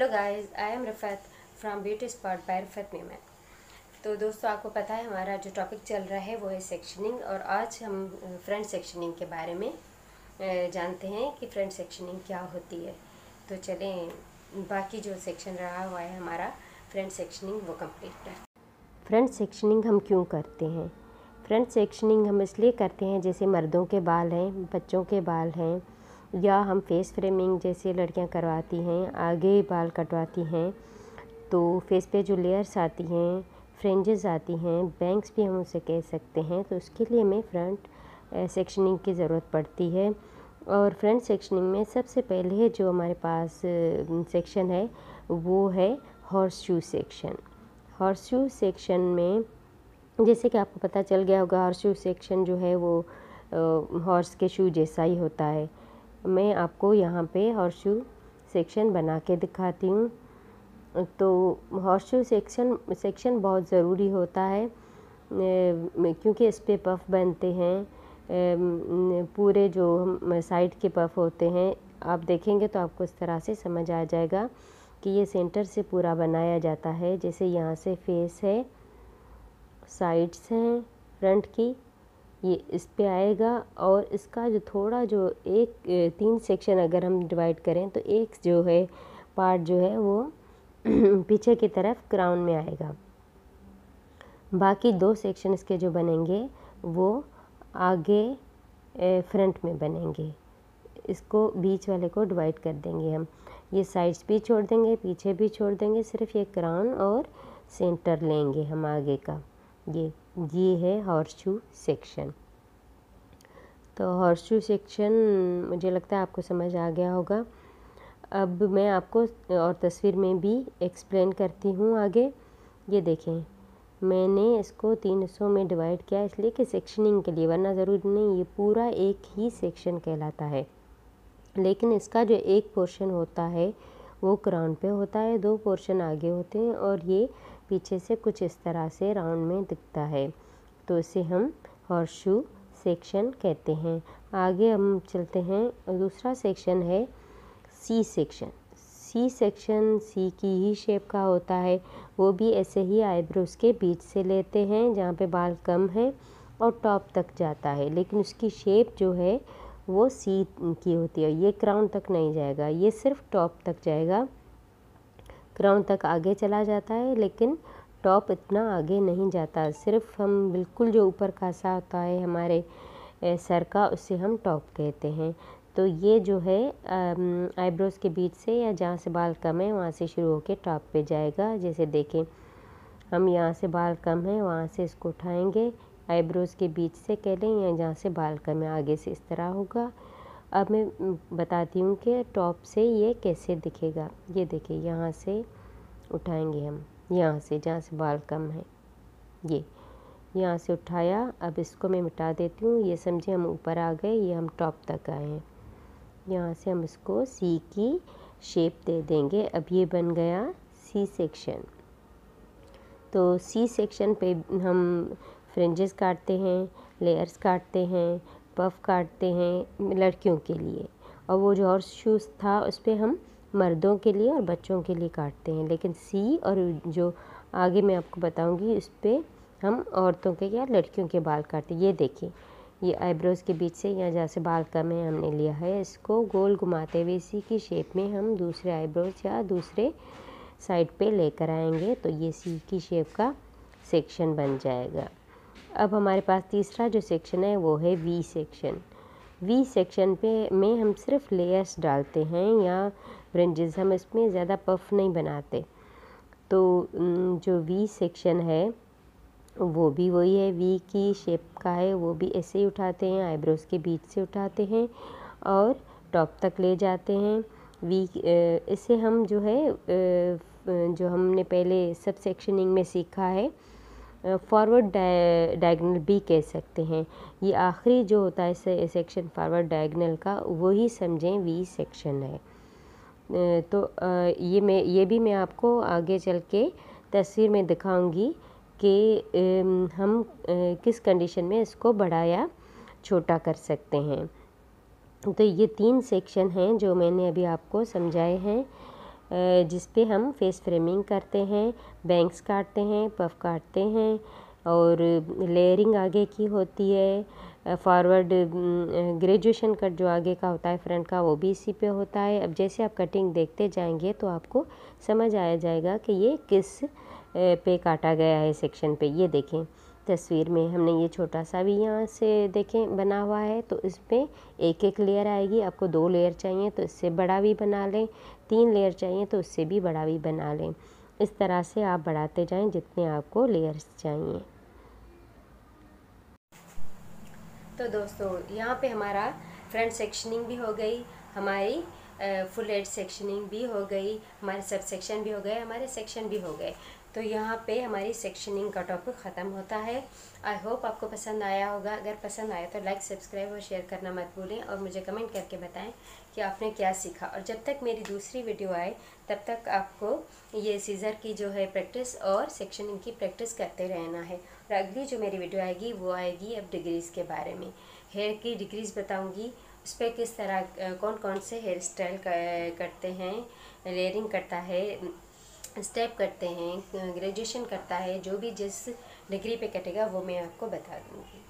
Hello guys, I am Rafat from beauty spot by Rafat Memon. तो दोस्तों, आपको पता है हमारा जो टॉपिक चल रहा है वो है सेक्शनिंग, और आज हम फ्रंट सेक्शनिंग के बारे में जानते हैं कि फ्रंट सेक्शनिंग क्या होती है। तो चलें, बाकी जो सेक्शन रहा हुआ है हमारा फ्रंट सेक्शनिंग वो कंप्लीट है। फ्रंट सेक्शनिंग हम क्यों करते हैं? फ्रंट सेक्शनिंग हम इसलिए करते हैं, जैसे मर्दों के बाल हैं, बच्चों के बाल हैं, या हम फेस फ्रेमिंग जैसे लड़कियां करवाती हैं, आगे बाल कटवाती हैं, तो फेस पे जो लेयर्स आती हैं, फ्रिंजेस आती हैं, बैंग्स भी हम उसे कह सकते हैं, तो उसके लिए हमें फ्रंट सेक्शनिंग की ज़रूरत पड़ती है। और फ्रंट सेक्शनिंग में सबसे पहले जो हमारे पास सेक्शन है वो है horse shoe section. Horse shoe section में जैसे कि आपको पता चल गया होगा, हॉर्स शू सेक्शन जो है वो हॉर्स के शू जैसा ही होता है। मैं आपको यहाँ पे हॉर्स शू सेक्शन बना के दिखाती हूँ। तो हॉर्स शू सेक्शन बहुत ज़रूरी होता है, क्योंकि इस पे पफ बनते हैं। पूरे जो साइड के पफ होते हैं, आप देखेंगे तो आपको इस तरह से समझ आ जाएगा कि ये सेंटर से पूरा बनाया जाता है। जैसे यहाँ से फेस है, साइड्स हैं फ्रंट की, ये इस पे आएगा, और इसका जो थोड़ा जो एक 3 सेक्शन अगर हम डिवाइड करें तो एक जो है पार्ट जो है वो पीछे की तरफ क्राउन में आएगा। बाकी 2 सेक्शन इसके जो बनेंगे वो आगे फ्रंट में बनेंगे। इसको बीच वाले को डिवाइड कर देंगे हम। ये साइड्स भी छोड़ देंगे, पीछे भी छोड़ देंगे, सिर्फ ये क्राउन और सेंटर लेंगे हम आगे का। ये है हॉर्स शू सेक्शन। तो हॉर्स शू सेक्शन मुझे लगता है आपको समझ आ गया होगा। अब मैं आपको और तस्वीर में भी एक्सप्लेन करती हूँ आगे। ये देखें, मैंने इसको 3 हिस्सों में डिवाइड किया इसलिए कि सेक्शनिंग के लिए, वरना ज़रूरी नहीं ये पूरा एक ही सेक्शन कहलाता है। लेकिन इसका जो एक पोर्शन होता है वो क्राउन पे होता है, 2 पोर्शन आगे होते हैं, और ये पीछे से कुछ इस तरह से राउंड में दिखता है। तो इसे हम हॉर्स शू सेक्शन कहते हैं। आगे हम चलते हैं। दूसरा सेक्शन है C section. C section C की ही शेप का होता है। वो भी ऐसे ही आईब्रोज के बीच से लेते हैं जहाँ पे बाल कम है और टॉप तक जाता है, लेकिन उसकी शेप जो है वो सी की होती है। ये क्राउन तक नहीं जाएगा, ये सिर्फ टॉप तक जाएगा। क्राउन तक आगे चला जाता है लेकिन टॉप इतना आगे नहीं जाता। सिर्फ हम बिल्कुल जो ऊपर का सा होता है हमारे सर का, उससे हम टॉप कहते हैं। तो ये जो है आईब्रोज के बीच से या जहाँ से बाल कम है वहाँ से शुरू होकर टॉप पे जाएगा। जैसे देखें, हम यहाँ से बाल कम है वहाँ से इसको उठाएंगे, आईब्रोज के बीच से कह लें, या जहाँ से बाल कम है आगे से इस तरह होगा। अब मैं बताती हूँ कि टॉप से ये कैसे दिखेगा। ये देखिए, यहाँ से उठाएंगे हम, यहाँ से जहाँ से बाल कम है, ये यहाँ से उठाया। अब इसको मैं मिटा देती हूँ। ये समझे हम ऊपर आ गए, ये हम टॉप तक आए हैं। यहाँ से हम इसको सी की शेप दे देंगे। अब ये बन गया सी सेक्शन। तो सी सेक्शन पे हम फ्रिंजेस काटते हैं, लेयर्स काटते हैं, पफ काटते हैं लड़कियों के लिए, और वो जो हॉर्स शूज़ था उस पर हम मर्दों के लिए और बच्चों के लिए काटते हैं। लेकिन सी और जो आगे मैं आपको बताऊंगी उस पर हम औरतों के या लड़कियों के बाल काटते हैं। ये देखिए, ये आईब्रोज़ के बीच से यहाँ जहाँ से बाल कम है हमने लिया है, इसको गोल घुमाते हुए इसी की शेप में हम दूसरे आईब्रोज़ या दूसरे साइड पे लेकर आएंगे, तो ये सी की शेप का सेक्शन बन जाएगा। अब हमारे पास तीसरा जो सेक्शन है वो है वी सेक्शन। वी सेक्शन पे में हम सिर्फ लेयर्स डालते हैं या फ्रिंजेस, हम इसमें ज़्यादा पफ नहीं बनाते। तो जो वी सेक्शन है वो भी वही है, वी की शेप का है। वो भी ऐसे ही उठाते हैं, आईब्रोज़ के बीच से उठाते हैं और टॉप तक ले जाते हैं। वी इसे हम जो है जो हमने पहले सब सेक्शनिंग में सीखा है, फॉरवर्ड डायगनल भी कह सकते हैं। ये आखिरी जो होता है सेक्शन फॉरवर्ड डायगनल का, वही समझें वी सेक्शन है। तो ये भी मैं आपको आगे चल के तस्वीर में दिखाऊंगी कि हम किस कंडीशन में इसको बड़ा या छोटा कर सकते हैं। तो ये 3 सेक्शन हैं जो मैंने अभी आपको समझाए हैं। जिस पे हम फेस फ्रेमिंग करते हैं, बैंग्स काटते हैं, पफ काटते हैं और लेयरिंग आगे की होती है। फॉरवर्ड ग्रेजुएशन कट जो आगे का होता है फ्रंट का, वो भी इसी पे होता है। अब जैसे आप कटिंग देखते जाएंगे तो आपको समझ आया जाएगा कि ये किस पे काटा गया है सेक्शन पे। ये देखें तस्वीर में हमने ये छोटा सा भी यहाँ से देखें बना हुआ है, तो इसमें एक एक लेयर आएगी। आपको 2 लेयर चाहिए तो इससे बड़ा भी बना लें, 3 लेयर चाहिए तो इससे भी बड़ा भी बना लें। इस तरह से आप बढ़ाते जाएं जितने आपको लेयर्स चाहिए। तो दोस्तों यहाँ पे हमारा फ्रंट सेक्शनिंग भी हो गई, हमारी फुल एज सेक्शनिंग भी हो गई, हमारे सब सेक्शन भी हो गए, हमारे सेक्शन भी हो गए। तो यहाँ पे हमारी सेक्शनिंग का टॉपिक ख़त्म होता है। आई होप आपको पसंद आया होगा। अगर पसंद आया तो लाइक, सब्सक्राइब और शेयर करना मत भूलें और मुझे कमेंट करके बताएं कि आपने क्या सीखा। और जब तक मेरी दूसरी वीडियो आए तब तक आपको ये सीज़र की जो है प्रैक्टिस और सेक्शनिंग की प्रैक्टिस करते रहना है। और अगली जो मेरी वीडियो आएगी वो आएगी अब डिग्रीज़ के बारे में। हेयर की डिग्रीज़ बताऊँगी, उस पर किस तरह कौन कौन से हेयर स्टाइल करते हैं, लेयरिंग करता है, स्टेप करते हैं, ग्रेजुएशन करता है, जो भी जिस डिग्री पे कटेगा वो मैं आपको बता दूँगी।